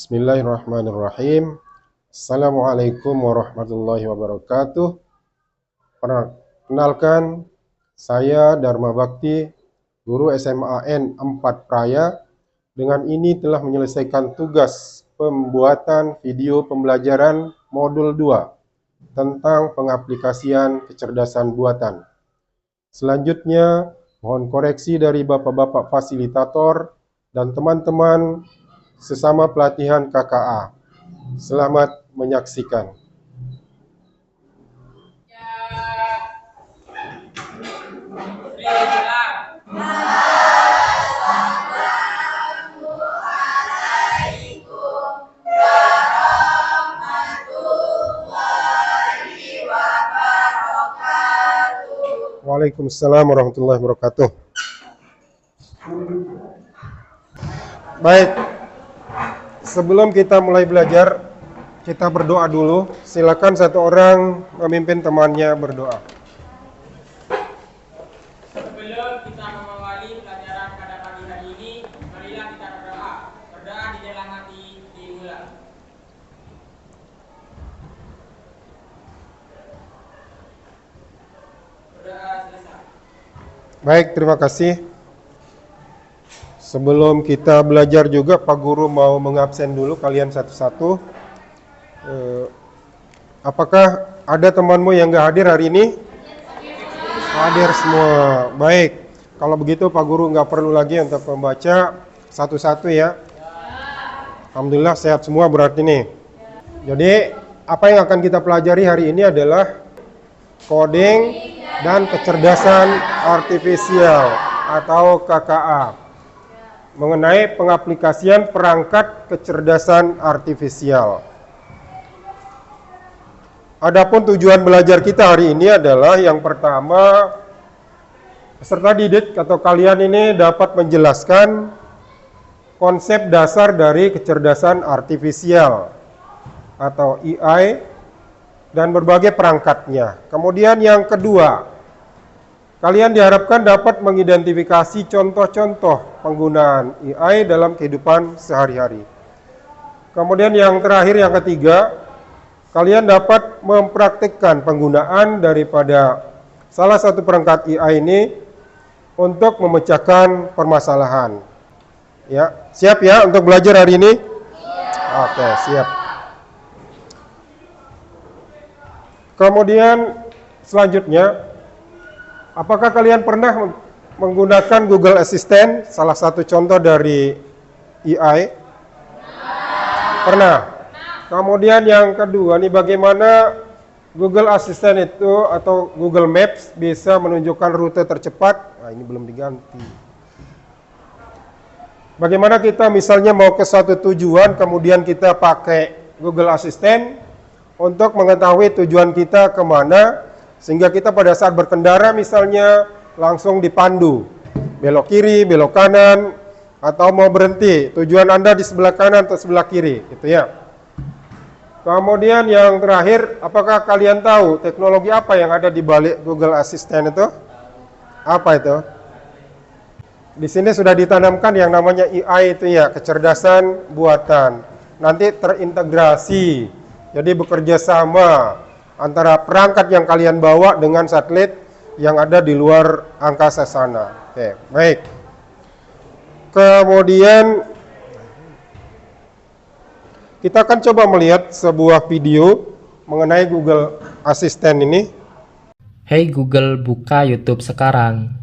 Bismillahirrahmanirrahim. Assalamualaikum warahmatullahi wabarakatuh. Perkenalkan, saya Dharma Bakti, guru SMAN 4 Praya. Dengan ini telah menyelesaikan tugas pembuatan video pembelajaran modul 2 tentang pengaplikasian kecerdasan buatan. Selanjutnya, mohon koreksi dari Bapak-Bapak fasilitator dan teman-teman sesama pelatihan KKA. Selamat menyaksikan. Waalaikumsalam warahmatullahi wabarakatuh. Baik, sebelum kita mulai belajar, kita berdoa dulu. Silakan satu orang memimpin temannya berdoa. Sebelum kita mengawali pelajaran pada pagi hari ini, marilah kita berdoa. Berdoa di dalam hati dimulai. Berdoa selesai. Baik, terima kasih. Sebelum kita belajar juga, Pak Guru mau mengabsen dulu kalian satu-satu. Apakah ada temanmu yang nggak hadir hari ini? Hadir semua. Baik, kalau begitu Pak Guru nggak perlu lagi untuk membaca satu-satu ya. Alhamdulillah sehat semua berarti nih. Jadi apa yang akan kita pelajari hari ini adalah coding dan kecerdasan artifisial atau KKA. Mengenai pengaplikasian perangkat kecerdasan artifisial. Adapun tujuan belajar kita hari ini adalah yang pertama, peserta didik atau kalian ini dapat menjelaskan konsep dasar dari kecerdasan artifisial atau AI dan berbagai perangkatnya. Kemudian yang kedua, kalian diharapkan dapat mengidentifikasi contoh-contoh penggunaan AI dalam kehidupan sehari-hari. Kemudian yang terakhir, yang ketiga, kalian dapat mempraktikkan penggunaan daripada salah satu perangkat AI ini untuk memecahkan permasalahan. Ya, siap ya untuk belajar hari ini? Oke, siap. Kemudian selanjutnya, apakah kalian pernah menggunakan Google Assistant, salah satu contoh dari AI? Pernah. Kemudian yang kedua nih, bagaimana Google Assistant itu atau Google Maps bisa menunjukkan rute tercepat? Nah, ini belum diganti. Bagaimana kita misalnya mau ke suatu tujuan, kemudian kita pakai Google Assistant untuk mengetahui tujuan kita kemana, sehingga kita pada saat berkendara misalnya langsung dipandu, belok kiri, belok kanan, atau mau berhenti, tujuan Anda di sebelah kanan atau sebelah kiri, gitu ya. Kemudian yang terakhir, apakah kalian tahu teknologi apa yang ada di balik Google Assistant itu? Apa itu? Di sini sudah ditanamkan yang namanya AI itu ya, kecerdasan buatan. Nanti terintegrasi, jadi bekerja sama antara perangkat yang kalian bawa dengan satelit yang ada di luar angkasa sana. Oke, baik. Kemudian kita akan coba melihat sebuah video mengenai Google Assistant ini. Hey Google, buka YouTube sekarang.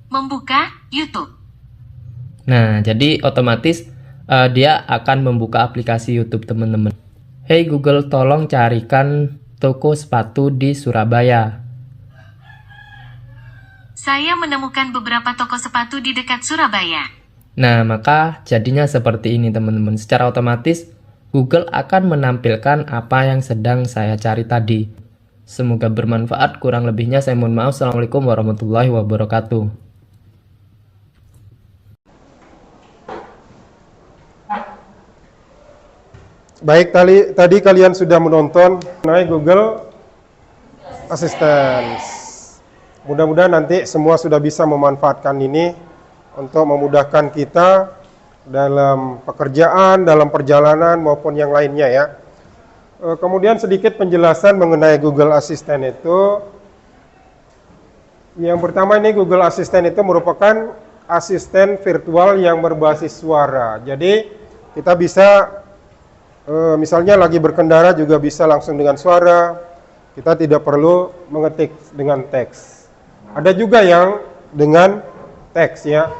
Membuka YouTube. Nah, jadi otomatis dia akan membuka aplikasi YouTube teman-teman. Hey Google, tolong carikan toko sepatu di Surabaya. Saya menemukan beberapa toko sepatu di dekat Surabaya. Nah, maka jadinya seperti ini teman-teman. Secara otomatis Google akan menampilkan apa yang sedang saya cari tadi. Semoga bermanfaat. Kurang lebihnya saya mohon maaf. Assalamualaikum warahmatullahi wabarakatuh. Baik, tadi kalian sudah menonton mengenai Google Assistant. Mudah-mudahan nanti semua sudah bisa memanfaatkan ini untuk memudahkan kita dalam pekerjaan, dalam perjalanan maupun yang lainnya ya. Kemudian sedikit penjelasan mengenai Google Assistant itu. Yang pertama ini Google Assistant itu merupakan asisten virtual yang berbasis suara. Jadi kita bisa misalnya lagi berkendara juga bisa langsung dengan suara. Kita tidak perlu mengetik dengan teks. Ada juga yang dengan teks ya.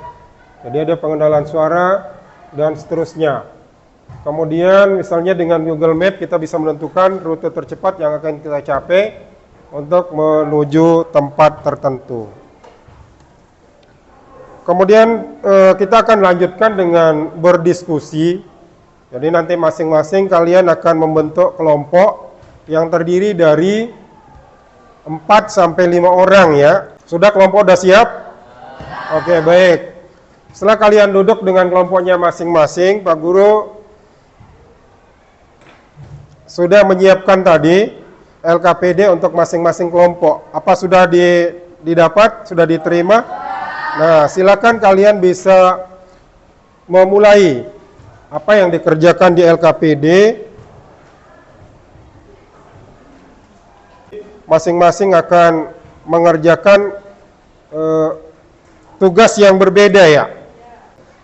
Jadi ada pengenalan suara dan seterusnya. Kemudian misalnya dengan Google Map kita bisa menentukan rute tercepat yang akan kita capai untuk menuju tempat tertentu. Kemudian kita akan lanjutkan dengan berdiskusi. Jadi nanti masing-masing kalian akan membentuk kelompok yang terdiri dari 4 sampai 5 orang ya. Sudah kelompok udah siap? Oke, baik. Setelah kalian duduk dengan kelompoknya masing-masing, Pak Guru sudah menyiapkan tadi LKPD untuk masing-masing kelompok. Apa sudah didapat? Sudah diterima? Nah, silakan kalian bisa memulai apa yang dikerjakan di LKPD. Masing-masing akan mengerjakan tugas yang berbeda ya.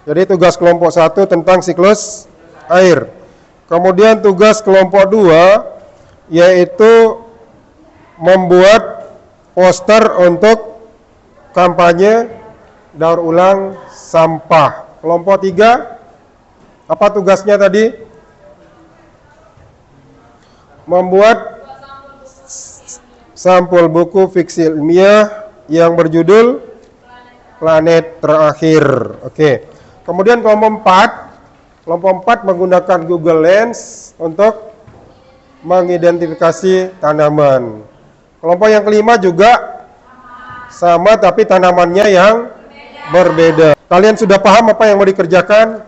Jadi tugas kelompok 1 tentang siklus air. Kemudian tugas kelompok 2 yaitu membuat poster untuk kampanye daur ulang sampah. Kelompok 3 apa tugasnya tadi? Membuat sampul buku fiksi ilmiah yang berjudul Planet Terakhir. Oke. Kemudian kelompok 4 menggunakan Google Lens untuk mengidentifikasi tanaman. Kelompok yang kelima juga sama tapi tanamannya yang berbeda. Kalian sudah paham apa yang mau dikerjakan?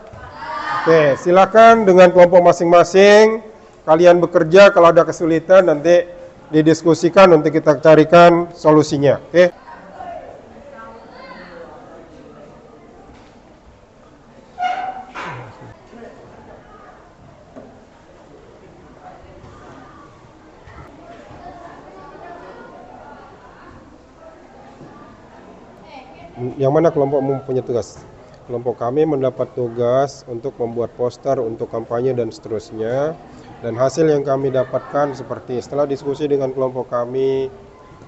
Oke, silakan dengan kelompok masing-masing kalian bekerja. Kalau ada kesulitan nanti didiskusikan untuk kita carikan solusinya. Oke. Yang mana kelompokmu punya tugas? Kelompok kami mendapat tugas untuk membuat poster untuk kampanye dan seterusnya. Dan hasil yang kami dapatkan seperti setelah diskusi dengan kelompok kami,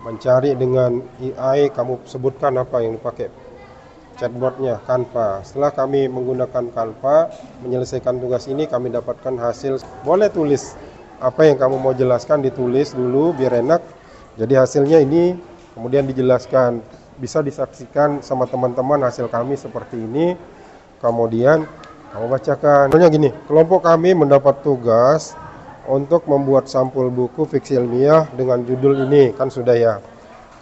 mencari dengan AI, kamu sebutkan apa yang dipakai chatbotnya, Canva. Setelah kami menggunakan Canva, menyelesaikan tugas ini, kami dapatkan hasil. Boleh tulis apa yang kamu mau jelaskan, ditulis dulu biar enak. Jadi hasilnya ini, kemudian dijelaskan. Bisa disaksikan sama teman-teman hasil kami seperti ini. Kemudian kamu bacakan. Contohnya gini, kelompok kami mendapat tugas untuk membuat sampul buku fiksi ilmiah dengan judul ini, kan sudah ya.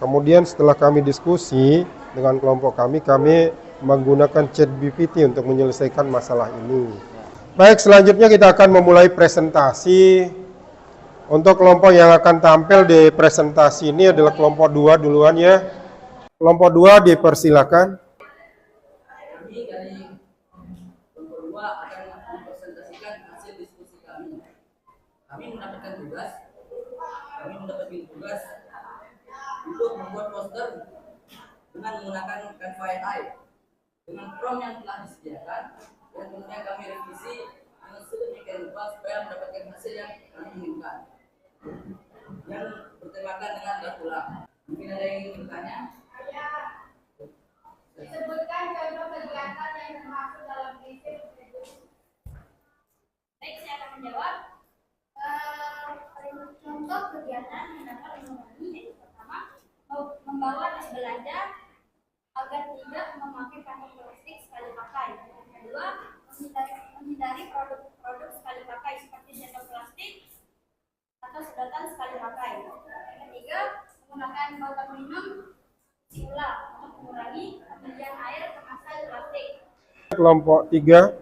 Kemudian setelah kami diskusi dengan kelompok kami menggunakan ChatGPT untuk menyelesaikan masalah ini. Baik, selanjutnya kita akan memulai presentasi. Untuk kelompok yang akan tampil di presentasi ini adalah kelompok 2 duluan ya. Kelompok 2 dipersilakan. Kami dari kelompok 2 akan mempresentasikan hasil diskusi kami. Kami mendapatkan tugas untuk membuat poster dengan menggunakan Canva AI dengan prompt yang telah disediakan, dan kemudian kami revisi dengan sedemikian rupa supaya mendapatkan hasil yang kami inginkan yang bertemakan dengan daur ulang. Mungkin ada yang ingin bertanya? Disebutkan contoh kegiatan yang termasuk dalam prinsip. Baik, saya akan menjawab. Contoh kegiatan yang dapat mengurangi yaitu pertama, membawa tas belanja agar tidak memakai kantong plastik sekali pakai. Kedua, menghindari produk sekali pakai seperti sendok plastik atau sedotan sekali pakai. Ketiga, menggunakan botol minum isi ulang untuk mengurangi pemberian air kemasan plastik. Kelompok 3.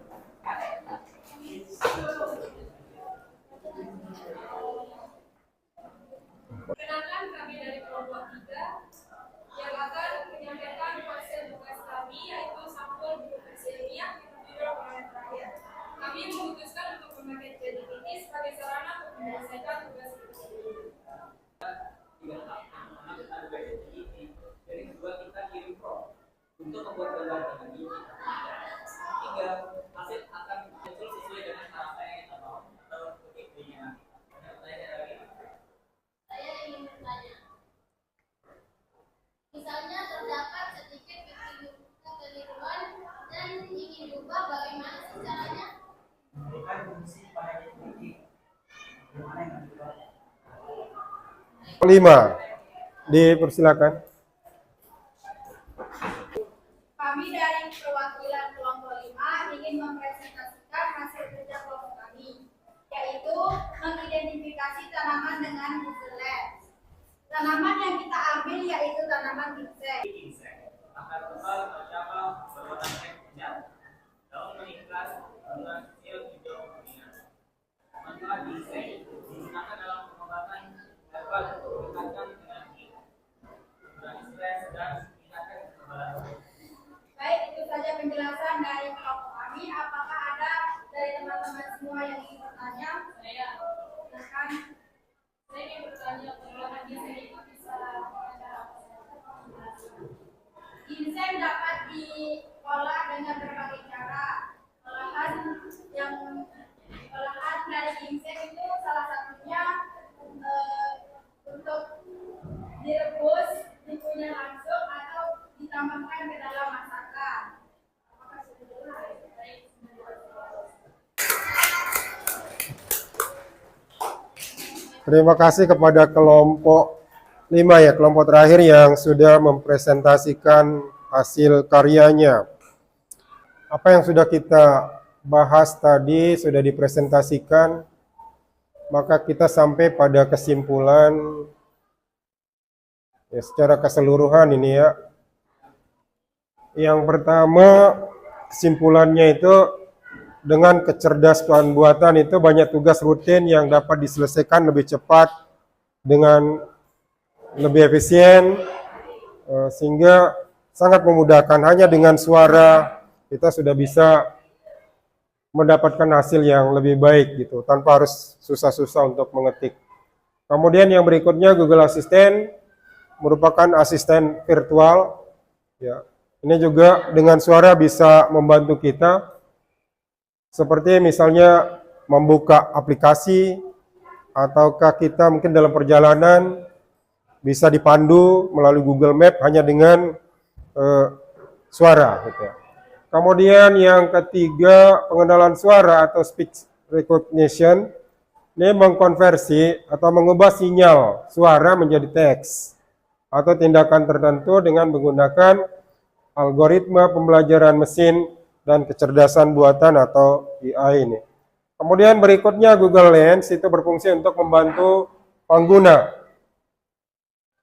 Perkenalkan, kami dari kelompok 3 yang akan menyampaikan hasil tugas kami, yaitu sampul buku fiksi ilmiah yang berjudul Planet menyelesaikan tugas Dari kedua kita kirim prompt untuk membuat gambar ini. Tiga, hasil akan muncul sesuai dengan cara yang kita mau atau intinya. saya ingin bertanya. Misalnya terdapat sedikit kekeliruan dan ingin diubah, bagaimana sih caranya? Berikan fungsi pada titik. Bagaimana yang dibuat? 5. Dipersilakan. Kami dari perwakilan kelompok 5 ingin mempresentasikan hasil kerja kelompok kami, yaitu mengidentifikasi tanaman dengan Google Lens. Tanaman yang kita ambil yaitu tanaman ginseng. Akar tebal bercabang berwarna merah, daun meningkat dengan hasil hijau kuning. Manfaat ginseng digunakan dalam pengobatan herbal untuk meningkatkan energi, mengurangi stres dan meningkatkan kekebalan. Baik, itu saja penjelasan dari kelompok kami. Apakah ada dari teman-teman semua yang ingin bertanya? Silakan. Saya ingin bertanya, bagaimana ginseng itu bisa ginseng dapat diolah dengan berbagai cara. Olahan dari ginseng itu salah satunya untuk direbus, dikunyah langsung atau ditambahkan ke dalam masakan. Apakah sudah jelas? Terima kasih kepada kelompok 5 ya, kelompok terakhir yang sudah mempresentasikan hasil karyanya. Apa yang sudah kita bahas tadi sudah dipresentasikan, maka kita sampai pada kesimpulan ya, secara keseluruhan ini ya. Yang pertama, kesimpulannya itu dengan kecerdasan buatan itu banyak tugas rutin yang dapat diselesaikan lebih cepat dengan lebih efisien, sehingga sangat memudahkan. Hanya dengan suara kita sudah bisa mendapatkan hasil yang lebih baik gitu, tanpa harus susah-susah untuk mengetik. Kemudian yang berikutnya, Google Assistant merupakan asisten virtual ya. Ini juga dengan suara bisa membantu kita, seperti misalnya membuka aplikasi, ataukah kita mungkin dalam perjalanan bisa dipandu melalui Google Map hanya dengan suara gitu. Kemudian yang ketiga, pengenalan suara atau speech recognition. Ini mengkonversi atau mengubah sinyal suara menjadi teks atau tindakan tertentu dengan menggunakan algoritma pembelajaran mesin dan kecerdasan buatan atau AI ini. Kemudian berikutnya Google Lens itu berfungsi untuk membantu pengguna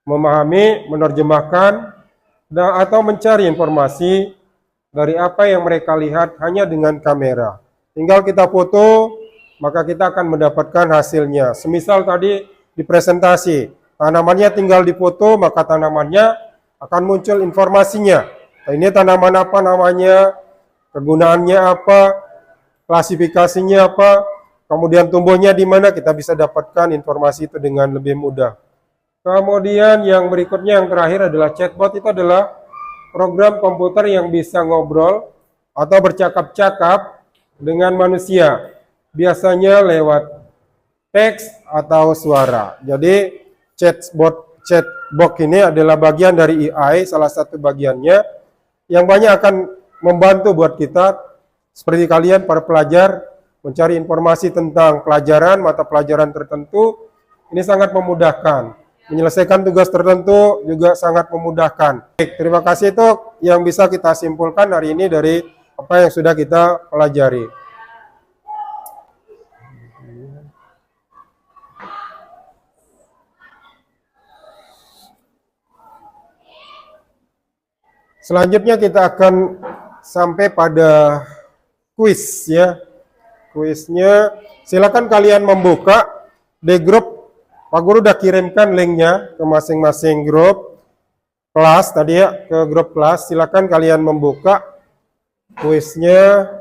memahami, menerjemahkan, atau mencari informasi dari apa yang mereka lihat hanya dengan kamera. Tinggal kita foto, maka kita akan mendapatkan hasilnya. Semisal tadi di presentasi, tanamannya tinggal difoto, maka tanamannya akan muncul informasinya. Nah, ini tanaman apa namanya, kegunaannya apa, klasifikasinya apa, kemudian tumbuhnya di mana, kita bisa dapatkan informasi itu dengan lebih mudah. Kemudian yang berikutnya, yang terakhir adalah chatbot. Itu adalah program komputer yang bisa ngobrol atau bercakap-cakap dengan manusia, biasanya lewat teks atau suara. Jadi chatbot ini adalah bagian dari AI, salah satu bagiannya yang banyak akan membantu buat kita, seperti kalian para pelajar, mencari informasi tentang pelajaran, mata pelajaran tertentu. Ini sangat memudahkan. Menyelesaikan tugas tertentu juga sangat memudahkan. Baik, terima kasih, itu yang bisa kita simpulkan hari ini dari apa yang sudah kita pelajari. Selanjutnya kita akan sampai pada kuis ya. Kuisnya silakan kalian membuka di grup. Pak Guru udah kirimkan linknya ke masing-masing grup kelas tadi ya, ke grup kelas. Silakan kalian membuka kuisnya.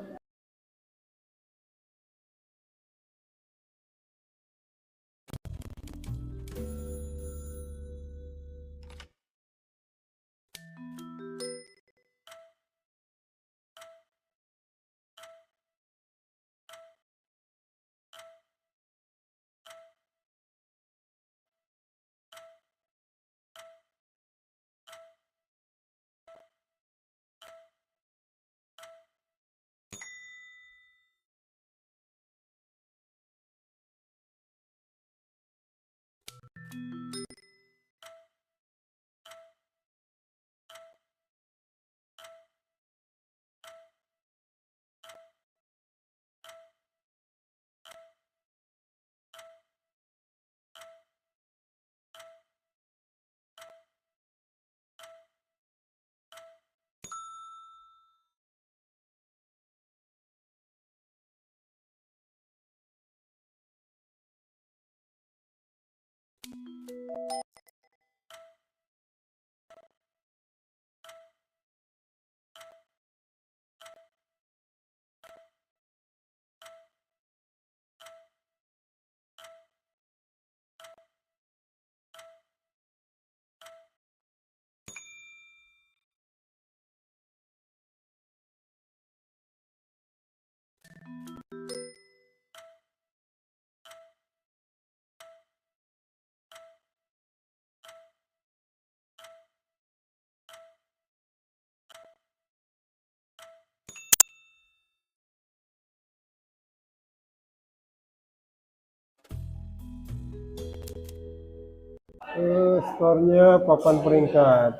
Skornya papan peringkat.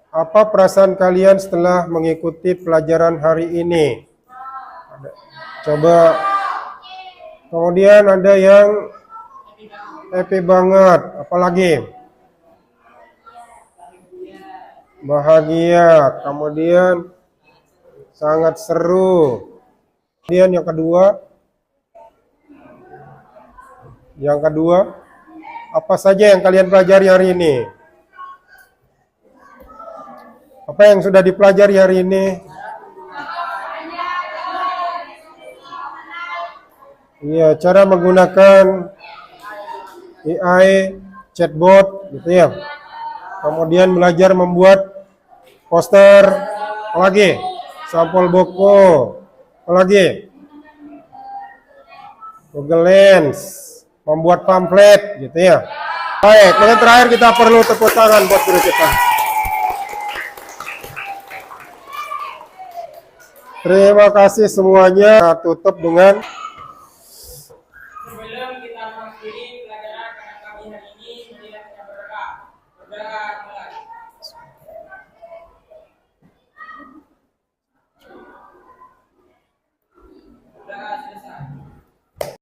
Apa perasaan kalian setelah mengikuti pelajaran hari ini? Coba. Kemudian ada yang happy banget. Apalagi? Bahagia. Kemudian sangat seru. Kemudian yang kedua. Yang kedua, apa saja yang kalian pelajari hari ini? Apa yang sudah dipelajari hari ini? Iya, cara menggunakan AI, chatbot, gitu ya. Kemudian belajar membuat poster, apalagi? Sampel buku, apalagi? Google Lens, membuat pamflet, gitu ya. Baik, yang terakhir kita perlu tepuk tangan buat guru kita. Terima kasih semuanya. Tutup dengan Sebelum kita mengakhiri pelajaran pada pagi hari ini, marilah kita berdoa. Berdoa mulai.